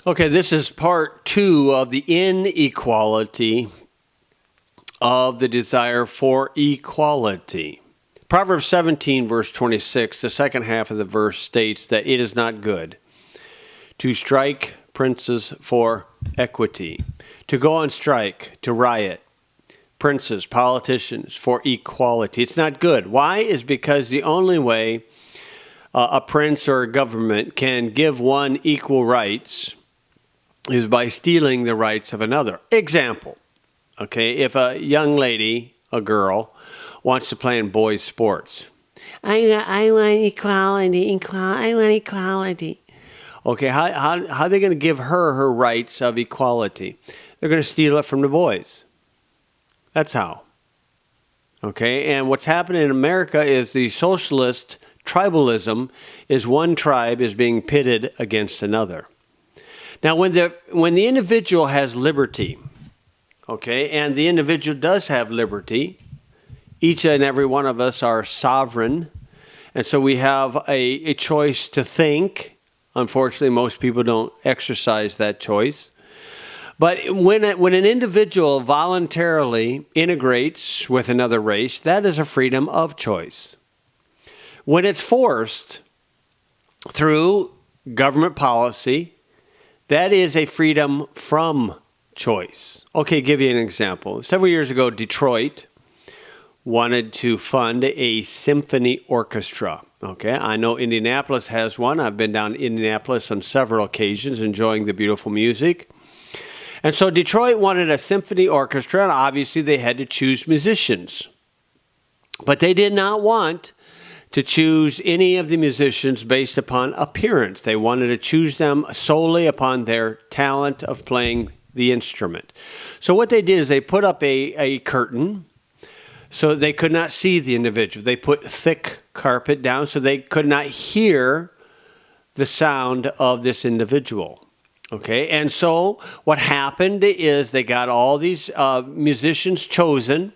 Okay, this is part 2 of the inequality of the desire for equality. Proverbs 17, verse 26, the second half of the verse states that it is not good to strike princes for equity, to go on strike, to riot, princes, politicians for equality. It's not good. Why? Is because the only way a prince or a government can give one equal rights is by stealing the rights of another. Example, okay, if a young lady, a girl, wants to play in boys' sports, I want equality, I want equality. Okay, how are they going to give her rights of equality? They're going to steal it from the boys. That's how. Okay, and what's happening in America is the socialist tribalism is one tribe is being pitted against another. Now, when the individual has liberty, okay, and the individual does have liberty, each and every one of us are sovereign, and so we have a choice to think. Unfortunately, most people don't exercise that choice. But when an individual voluntarily integrates with another race, that is a freedom of choice. When it's forced through government policy, that is a freedom from choice. Okay, give you an example. Several years ago, Detroit wanted to fund a symphony orchestra. Okay, I know Indianapolis has one. I've been down to Indianapolis on several occasions enjoying the beautiful music. And so Detroit wanted a symphony orchestra, and obviously they had to choose musicians. But they did not want to choose any of the musicians based upon appearance. They wanted to choose them solely upon their talent of playing the instrument. So what they did is they put up a curtain so they could not see the individual. They put thick carpet down so they could not hear the sound of this individual. Okay, and so what happened is they got all these musicians chosen.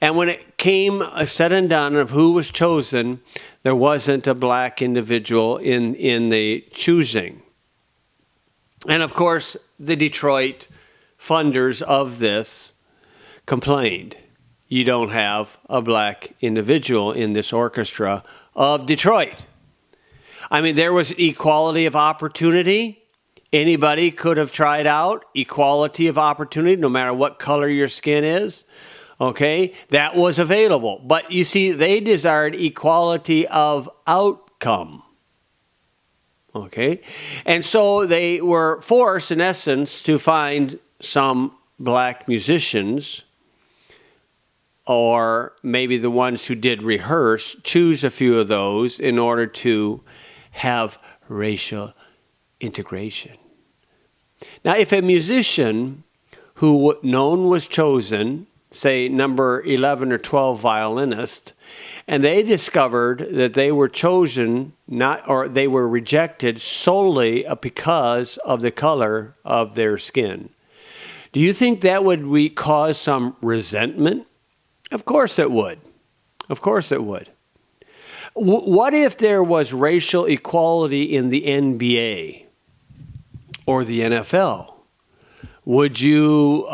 And when it came said and done of who was chosen, there wasn't a black individual in the choosing. And of course, the Detroit funders of this complained. You don't have a black individual in this orchestra of Detroit. I mean, there was equality of opportunity. Anybody could have tried out equality of opportunity, no matter what color your skin is. Okay, that was available. But you see, they desired equality of outcome. Okay, and so they were forced, in essence, to find some black musicians, or maybe the ones who did rehearse, choose a few of those in order to have racial integration. Now, if a musician who known was chosen, say number 11 or 12 violinist, and they discovered that they were chosen they were rejected solely because of the color of their skin. Do you think that would cause some resentment? Of course it would. Of course it would. What if there was racial equality in the NBA or the NFL? Would you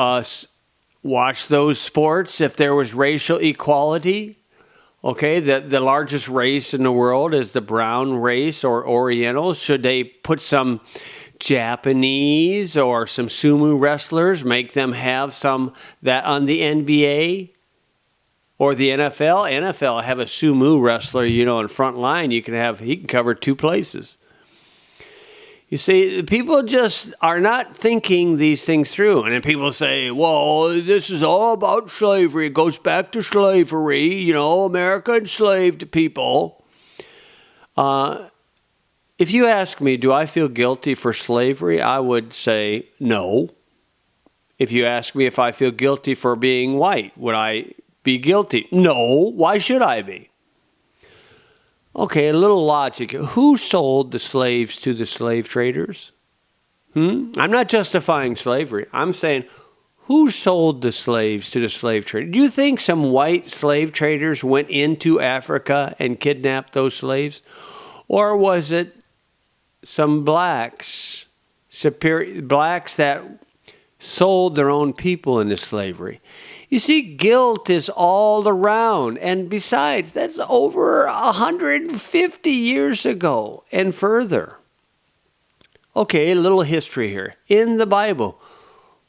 watch those sports if there was racial equality? Okay, the largest race in the world is the brown race or Orientals. Should they put some Japanese or some sumo wrestlers, make them have some that on the NBA or the NFL? NFL have a sumo wrestler, in front line. He can cover 2 places. You see, people just are not thinking these things through. And then people say, well, this is all about slavery. It goes back to slavery. America enslaved people. If you ask me, do I feel guilty for slavery? I would say no. If you ask me if I feel guilty for being white, would I be guilty? No. Why should I be? Okay, a little logic. Who sold the slaves to the slave traders? I'm not justifying slavery. I'm saying, who sold the slaves to the slave traders? Do you think some white slave traders went into Africa and kidnapped those slaves? Or was it some blacks blacks that sold their own people into slavery. You see, guilt is all around. And besides, that's over 150 years ago and further. Okay, a little history here. In the Bible,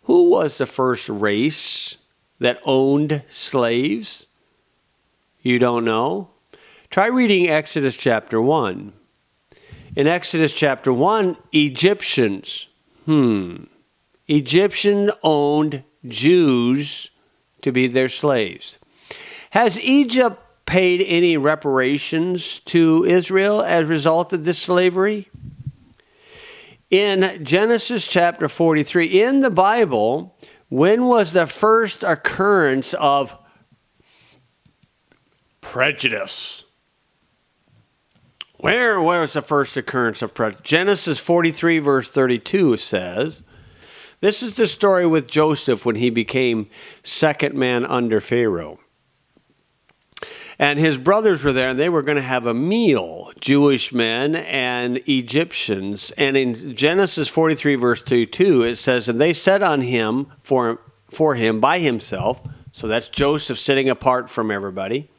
who was the first race that owned slaves? You don't know? Try reading Exodus chapter 1. In Exodus chapter 1, Egyptians. Egyptians owned Jews to be their slaves. Has Egypt paid any reparations to Israel as a result of this slavery? In Genesis chapter 43, in the Bible, when was the first occurrence of prejudice? Where was the first occurrence of prejudice? Genesis 43 verse 32 says, this is the story with Joseph when he became second man under Pharaoh. And his brothers were there, and they were going to have a meal, Jewish men and Egyptians. And in Genesis 43, verse 2, it says, and they set on him for him by himself, so that's Joseph sitting apart from everybody,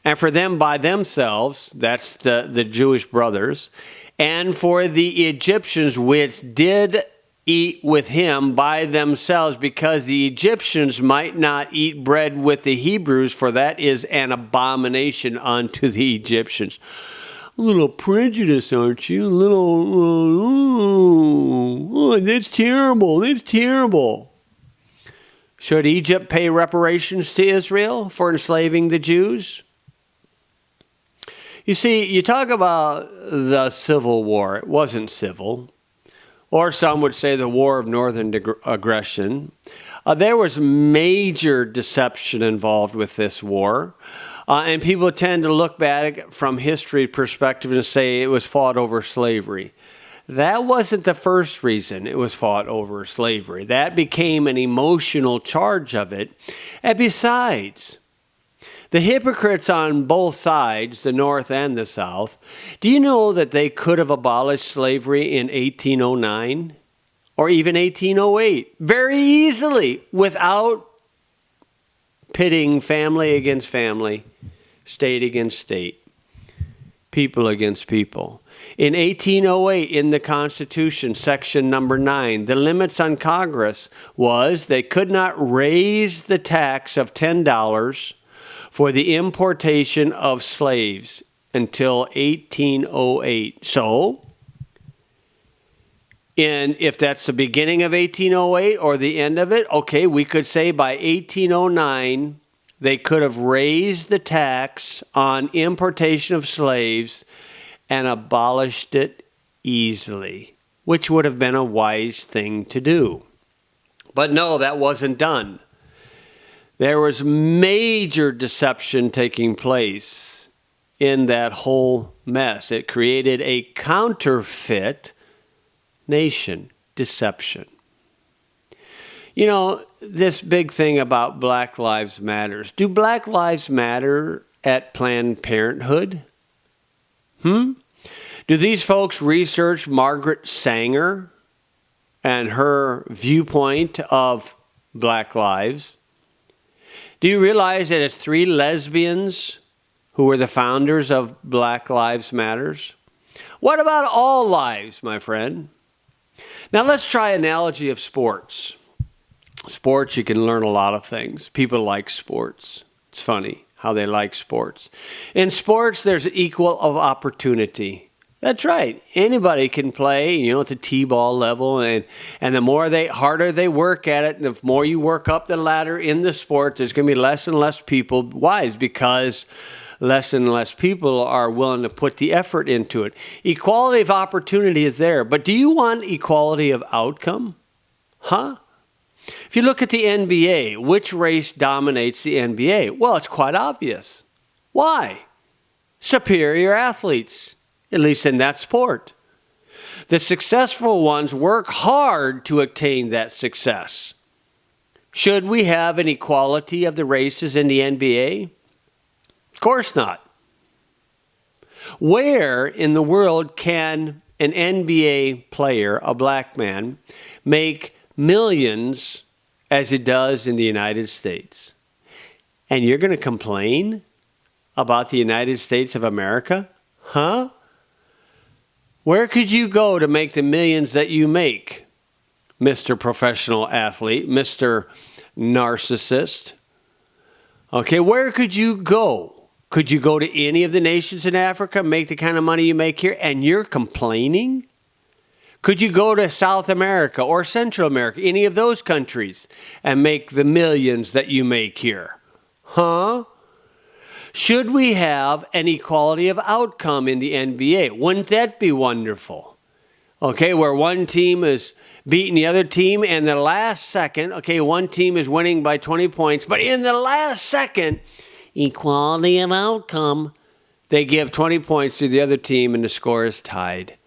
and for them by themselves, that's the Jewish brothers, and for the Egyptians which did eat with him by themselves, because the Egyptians might not eat bread with the Hebrews, for that is an abomination unto the Egyptians. A little prejudice, aren't you? A little, that's terrible, that's terrible. Should Egypt pay reparations to Israel for enslaving the Jews? You see, you talk about the Civil War. It wasn't civil. Or some would say the War of Northern Aggression. There was major deception involved with this war. And people tend to look back from history perspective and say it was fought over slavery. That wasn't the first reason it was fought over slavery. That became an emotional charge of it. And besides, the hypocrites on both sides, the North and the South, do you know that they could have abolished slavery in 1809 or even 1808 very easily without pitting family against family, state against state, people against people? In 1808, in the Constitution, section number 9, the limits on Congress was they could not raise the tax of $10 for the importation of slaves until 1808. So, if that's the beginning of 1808 or the end of it, okay, we could say by 1809 they could have raised the tax on importation of slaves and abolished it easily, which would have been a wise thing to do. But no, that wasn't done. There was major deception taking place in that whole mess. It created a counterfeit nation, deception. You know, this big thing about Black Lives Matters. Do Black Lives Matter at Planned Parenthood? Do these folks research Margaret Sanger and her viewpoint of Black lives? Do you realize that it's 3 lesbians who were the founders of Black Lives Matters? What about all lives, my friend? Now let's try an analogy of sports. Sports, you can learn a lot of things. People like sports. It's funny how they like sports. In sports, there's equal of opportunity. That's right. Anybody can play, at the T-ball level, and the harder they work at it, and the more you work up the ladder in the sport, there's going to be less and less people. Why? Because less and less people are willing to put the effort into it. Equality of opportunity is there, but do you want equality of outcome? If you look at the NBA, which race dominates the NBA? Well, it's quite obvious. Why? Superior athletes. At least in that sport. The successful ones work hard to attain that success. Should we have an equality of the races in the NBA? Of course not. Where in the world can an NBA player, a black man, make millions as it does in the United States? And you're going to complain about the United States of America? Huh? Where could you go to make the millions that you make, Mr. Professional Athlete, Mr. Narcissist? Okay, where could you go? Could you go to any of the nations in Africa, make the kind of money you make here, and you're complaining? Could you go to South America or Central America, any of those countries, and make the millions that you make here? Huh? Should we have an equality of outcome in the NBA? Wouldn't that be wonderful? Okay, where one team is beating the other team, and the last second, okay, one team is winning by 20 points, but in the last second, equality of outcome, they give 20 points to the other team and the score is tied.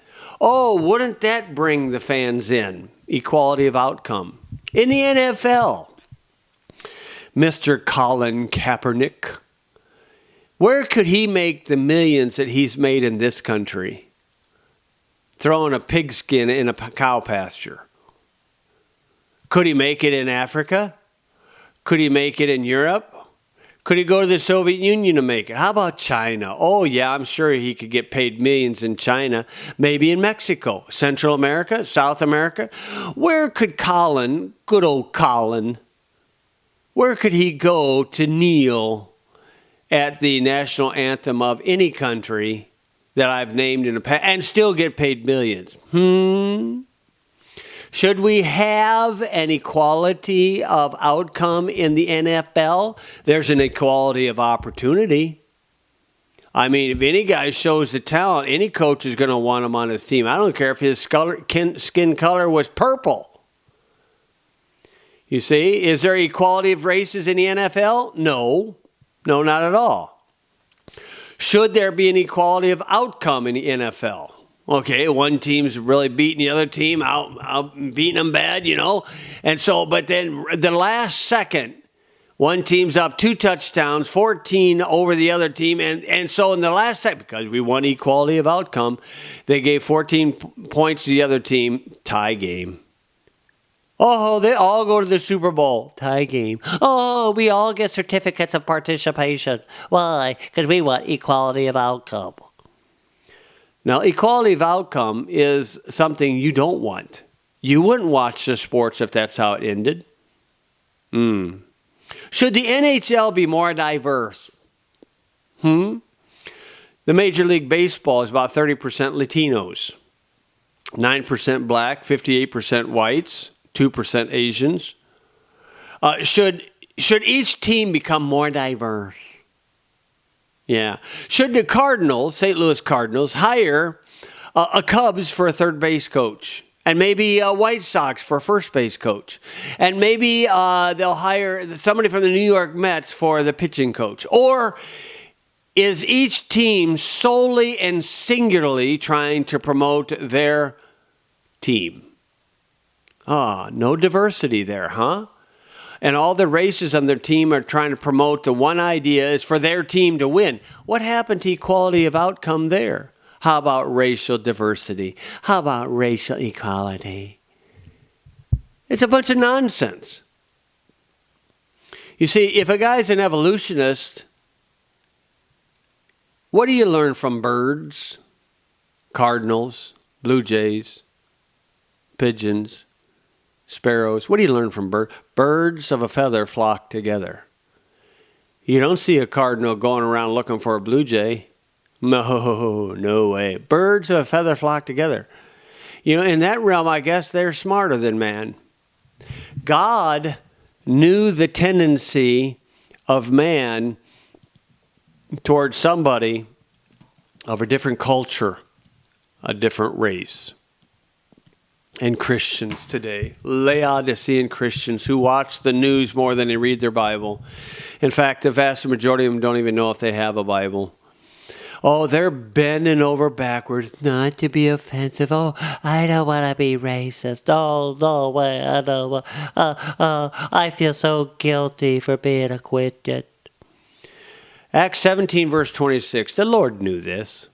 Oh, wouldn't that bring the fans in? Equality of outcome. In the NFL, Mr. Colin Kaepernick, where could he make the millions that he's made in this country? Throwing a pigskin in a cow pasture. Could he make it in Africa? Could he make it in Europe? Could he go to the Soviet Union to make it? How about China? Oh, yeah, I'm sure he could get paid millions in China. Maybe in Mexico, Central America, South America. Where could Colin, good old Colin, where could he go to kneel at the national anthem of any country that I've named in the past and still get paid millions? Should we have an equality of outcome in the NFL? There's an equality of opportunity. I mean, if any guy shows the talent, any coach is going to want him on his team. I don't care if his skin color was purple. You see, is there equality of races in the NFL? No. No, not at all. Should there be an equality of outcome in the NFL? Okay, one team's really beating the other team, out beating them bad, you know. And so, but then the last second, one team's up 2 touchdowns, 14 over the other team. And so in the last second, because we won equality of outcome, they gave 14 points to the other team, tie game. Oh, they all go to the Super Bowl. Tie game. Oh, we all get certificates of participation. Why? Because we want equality of outcome. Now, equality of outcome is something you don't want. You wouldn't watch the sports if that's how it ended. Should the NHL be more diverse? The Major League Baseball is about 30% Latinos, 9% black, 58% whites, 2% Asians. Should each team become more diverse? Yeah. Should the Cardinals, St. Louis Cardinals, hire a Cubs for a third base coach? And maybe a White Sox for a first base coach? And maybe they'll hire somebody from the New York Mets for the pitching coach? Or is each team solely and singularly trying to promote their team? No diversity there, huh? And all the races on their team are trying to promote the one idea is for their team to win. What happened to equality of outcome there? How about racial diversity? How about racial equality? It's a bunch of nonsense. You see, if a guy's an evolutionist, what do you learn from birds, cardinals, blue jays, pigeons, sparrows? What do you learn from birds? Birds of a feather flock together. You don't see a cardinal going around looking for a blue jay. No way. Birds of a feather flock together. You know, in that realm, I guess they're smarter than man. God knew the tendency of man towards somebody of a different culture, a different race. And Christians today, Laodicean Christians who watch the news more than they read their Bible. In fact, the vast majority of them don't even know if they have a Bible. Oh, they're bending over backwards not to be offensive. Oh, I don't want to be racist. Oh, no way. I don't. I feel so guilty for being acquitted. Acts 17, verse 26. The Lord knew this.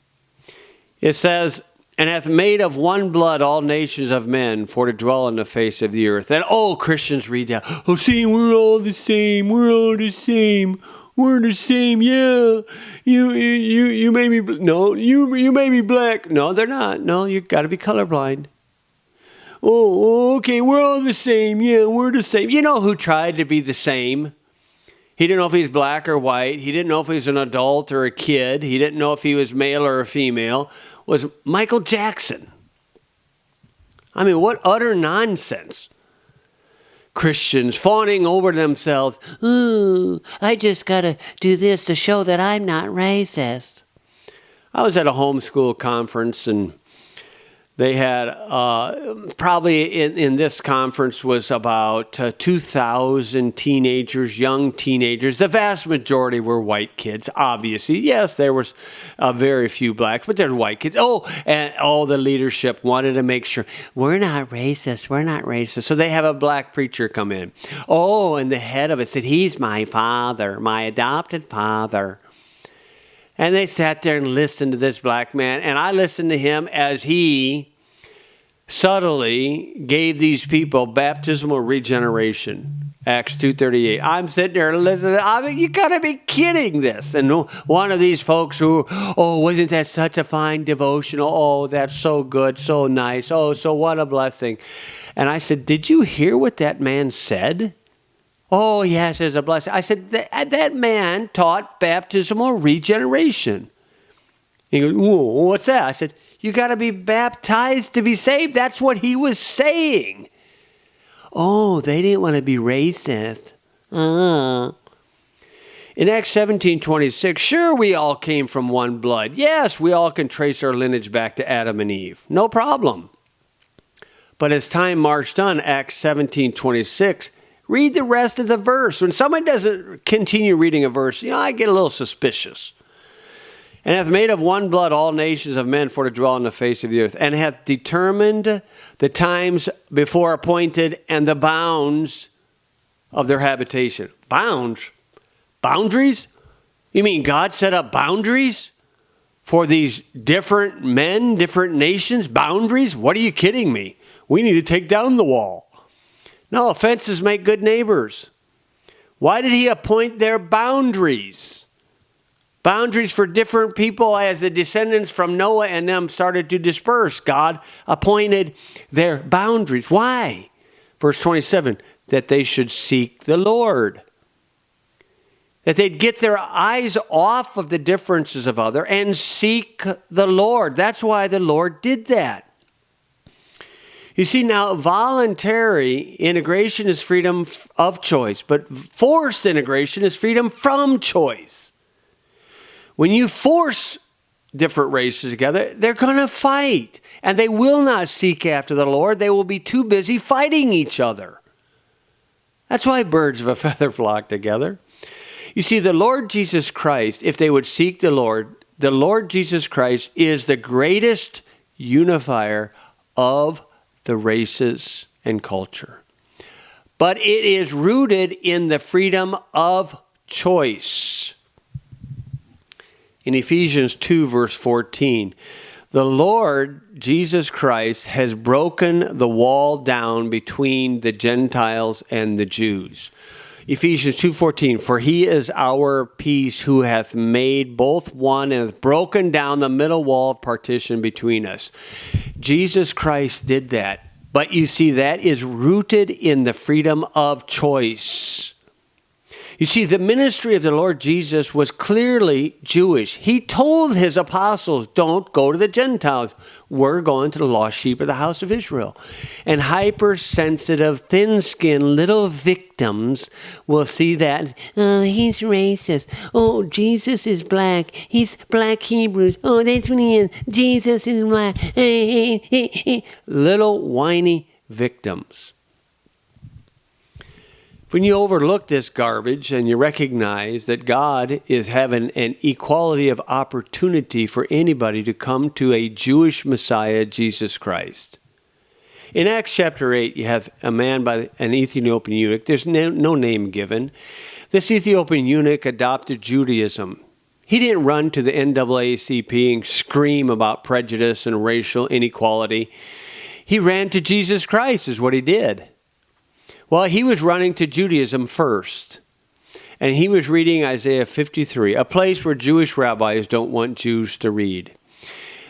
It says, and hath made of one blood all nations of men for to dwell on the face of the earth. And Christians read that. Oh, see, we're all the same. We're all the same. We're the same. Yeah, you may be you may be black. No, they're not. No, you got to be colorblind. Oh, okay, we're all the same. Yeah, we're the same. You know who tried to be the same? He didn't know if he was black or white. He didn't know if he was an adult or a kid. He didn't know if he was male or a female. Was Michael Jackson. I mean, what utter nonsense. Christians fawning over themselves. Ooh, I just got to do this to show that I'm not racist. I was at a homeschool conference, and they had probably in this conference was about 2,000 teenagers, young teenagers. The vast majority were white kids, obviously. Yes, there was very few blacks, but there were white kids. And all the leadership wanted to make sure, we're not racist, we're not racist. So they have a black preacher come in. And the head of it said, he's my father, my adopted father. And they sat there and listened to this black man. And I listened to him as he subtly gave these people baptismal regeneration. Acts 2:38. I'm sitting there listening. I mean, you got to be kidding this. And one of these folks who, wasn't that such a fine devotional? Oh, that's so good, so nice. Oh, so what a blessing. And I said, did you hear what that man said? Oh, yes, there's a blessing. I said, that man taught baptismal regeneration. He goes, what's that? I said, you got to be baptized to be saved. That's what he was saying. Oh, they didn't want to be racist. In Acts 17:26, sure, we all came from one blood. Yes, we all can trace our lineage back to Adam and Eve. No problem. But as time marched on, Acts 17:26, read the rest of the verse. When somebody doesn't continue reading a verse, I get a little suspicious. And hath made of one blood all nations of men for to dwell on the face of the earth, and hath determined the times before appointed and the bounds of their habitation. Bounds? Boundaries? You mean God set up boundaries for these different men, different nations? Boundaries? What are you kidding me? We need to take down the wall. No, fences make good neighbors. Why did he appoint their boundaries? Boundaries for different people as the descendants from Noah and them started to disperse. God appointed their boundaries. Why? Verse 27, that they should seek the Lord. That they'd get their eyes off of the differences of others and seek the Lord. That's why the Lord did that. You see, now voluntary integration is freedom of choice, but forced integration is freedom from choice. When you force different races together, they're going to fight, and they will not seek after the Lord. They will be too busy fighting each other. That's why birds of a feather flock together. You see, the Lord Jesus Christ, if they would seek the Lord Jesus Christ is the greatest unifier of the races and culture. But it is rooted in the freedom of choice. In Ephesians 2, verse 14, the Lord Jesus Christ has broken the wall down between the Gentiles and the Jews. Ephesians 2:14, for he is our peace, who hath made both one and hath broken down the middle wall of partition between us. Jesus Christ did that. But you see, that is rooted in the freedom of choice. You see, the ministry of the Lord Jesus was clearly Jewish. He told his apostles, don't go to the Gentiles. We're going to the lost sheep of the house of Israel. And hypersensitive, thin-skinned little victims will see that, oh, he's racist. Oh, Jesus is black. He's black Hebrews. Oh, that's what he is. Jesus is black. Little whiny victims. When you overlook this garbage and you recognize that God is having an equality of opportunity for anybody to come to a Jewish Messiah, Jesus Christ. In Acts chapter 8, you have a man by an Ethiopian eunuch. There's no name given. This Ethiopian eunuch adopted Judaism. He didn't run to the NAACP and scream about prejudice and racial inequality. He ran to Jesus Christ is what he did. Well, he was running to Judaism first. And he was reading Isaiah 53, a place where Jewish rabbis don't want Jews to read.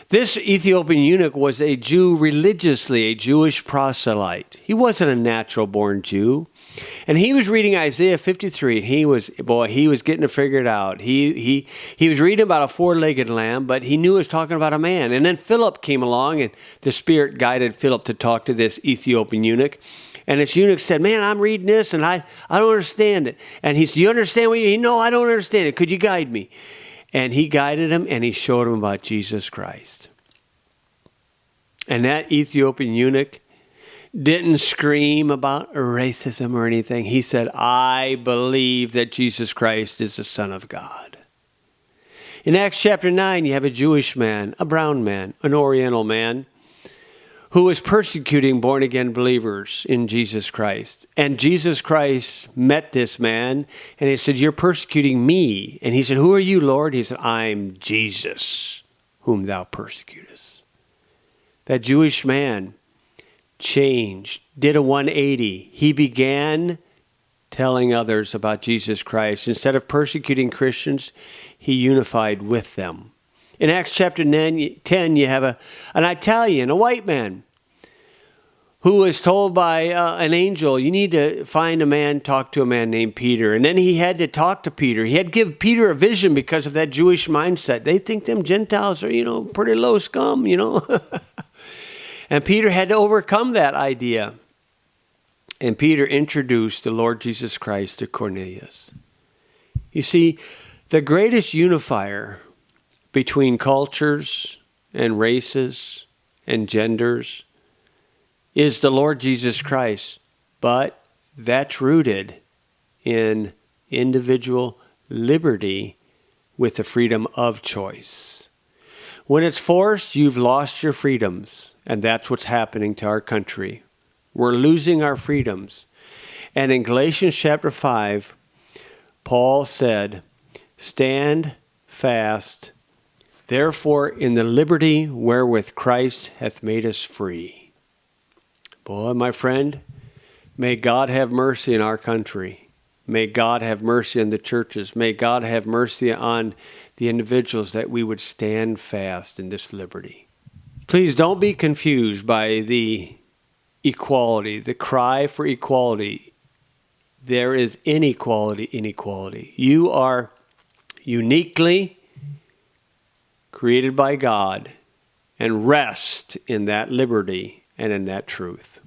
This Ethiopian eunuch was a Jew religiously, a Jewish proselyte. He wasn't a natural-born Jew. And he was reading Isaiah 53, and he was getting it figured out. He was reading about a four-legged lamb, but he knew it was talking about a man. And then Philip came along, and the Spirit guided Philip to talk to this Ethiopian eunuch. And this eunuch said, man, I'm reading this, and I don't understand it. And he said, you understand what you... No, I don't understand it. Could you guide me? And he guided him, and he showed him about Jesus Christ. And that Ethiopian eunuch didn't scream about racism or anything. He said, I believe that Jesus Christ is the Son of God. In Acts chapter 9, you have a Jewish man, a brown man, an Oriental man, who was persecuting born-again believers in Jesus Christ. And Jesus Christ met this man, and he said, you're persecuting me. And he said, who are you, Lord? He said, I'm Jesus, whom thou persecutest. That Jewish man changed, did a 180. He began telling others about Jesus Christ. Instead of persecuting Christians, he unified with them. In Acts chapter 10, you have an Italian, a white man, who was told by an angel, you need to find a man, talk to a man named Peter. And then he had to talk to Peter. He had to give Peter a vision because of that Jewish mindset. They think them Gentiles are, pretty low scum, And Peter had to overcome that idea. And Peter introduced the Lord Jesus Christ to Cornelius. You see, the greatest unifier between cultures and races and genders is the Lord Jesus Christ. But that's rooted in individual liberty with the freedom of choice. When it's forced, you've lost your freedoms. And that's what's happening to our country. We're losing our freedoms. And in Galatians chapter 5, Paul said, stand fast, therefore in the liberty wherewith Christ hath made us free. Boy, my friend, may God have mercy in our country. May God have mercy on the churches. May God have mercy on the individuals that we would stand fast in this liberty. Please don't be confused by the equality, the cry for equality. There is inequality. You are uniquely created by God, and rest in that liberty and in that truth.